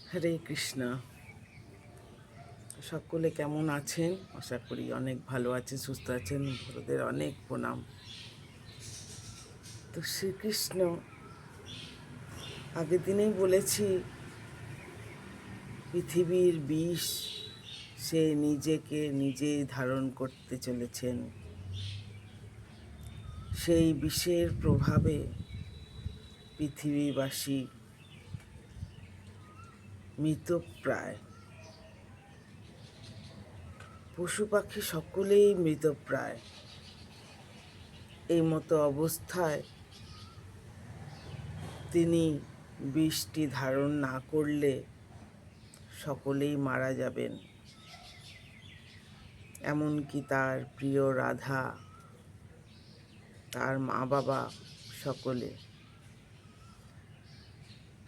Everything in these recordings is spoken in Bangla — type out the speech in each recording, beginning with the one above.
হরে কৃষ্ণ। সকলে কেমন আছেন? আশা করি অনেক ভালো আছেন, সুস্থ আছেন। বড়দের অনেক প্রণাম। তো শ্রীকৃষ্ণ আগের দিনেই বলেছি, পৃথিবীর বিষ সে নিজেকে নিজেই ধারণ করতে চলেছেন। সেই বিষের প্রভাবে পৃথিবীবাসী মৃতপ্রায়, পশু পাখি সকলেই মৃতপ্রায়। এই মতো অবস্থায় তিনি বিষটি ধারণ না করলে সকলেই মারা যাবেন। এমনকি তার প্রিয় রাধা, তার মা বাবা, সকলে,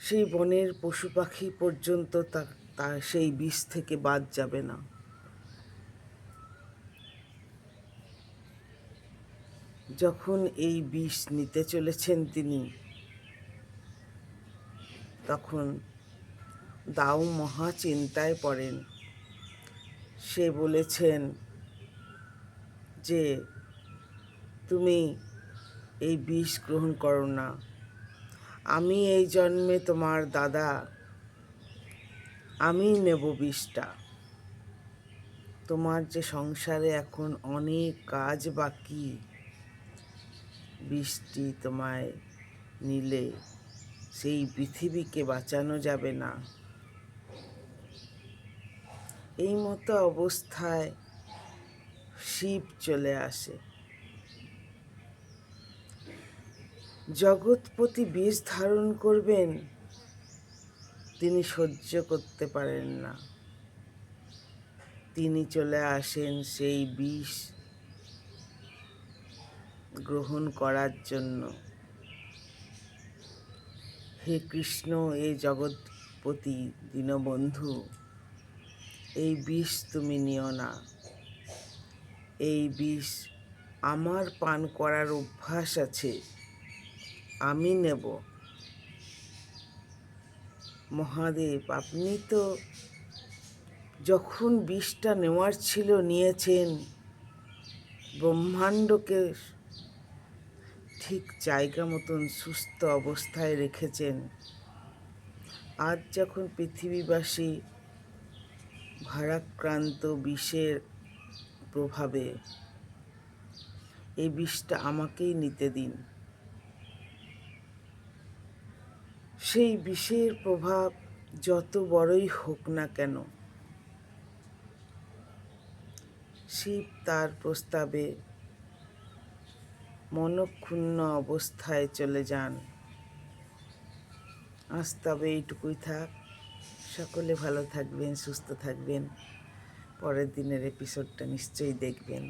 সেই বনের পশু পাখি পর্যন্ত তার সেই বিষ থেকে বাদ যাবে না। যখন এই বিষ নিতে চলেছেন তিনি, তখন দাউ মহা চিন্তায় পড়েন। সে বলেছেন যে তুমি এই বিষ গ্রহণ করো না। আমি এই জন্মে তোমার দাদা, আমি নেব বিষটা। তোমার যে সংসারে এখন অনেক কাজ বাকি, বিষটি তোমায় নিলে সেই পৃথিবীকে বাঁচানো যাবে না। এই মতো অবস্থায় শিব চলে আসে। জগৎপতি বিষ ধারণ করবেন, তিনি সহ্য করতে পারেন না। তিনি চলে আসেন সেই বিষ গ্রহণ করার জন্য। হে কৃষ্ণ, এই জগৎপতি দীনবন্ধু, এই বিষ তুমি নিও না। এই বিষ আমার পান করার অভ্যাস আছে, আমি নেব। মহাদেব, আপনি তো যখন বিষটা নেওয়ার ছিল নিয়েছেন, ব্রহ্মাণ্ডকে ঠিক জায়গা মতন সুস্থ অবস্থায় রেখেছেন। আজ যখন পৃথিবীবাসী ভারাক্রান্ত বিষের প্রভাবে, এই বিষটা আমাকেই নিতে দিন। সেই বিষের প্রভাব যত বড়ই হোক না কেন, শিব তার প্রস্তাবে মনক্ষুণ্ণ অবস্থায় চলে যান। আজ তবে এইটুকুই থাক। সকলে ভালো থাকবেন, সুস্থ থাকবেন। পরের দিনের এপিসোডটা নিশ্চয়ই দেখবেন।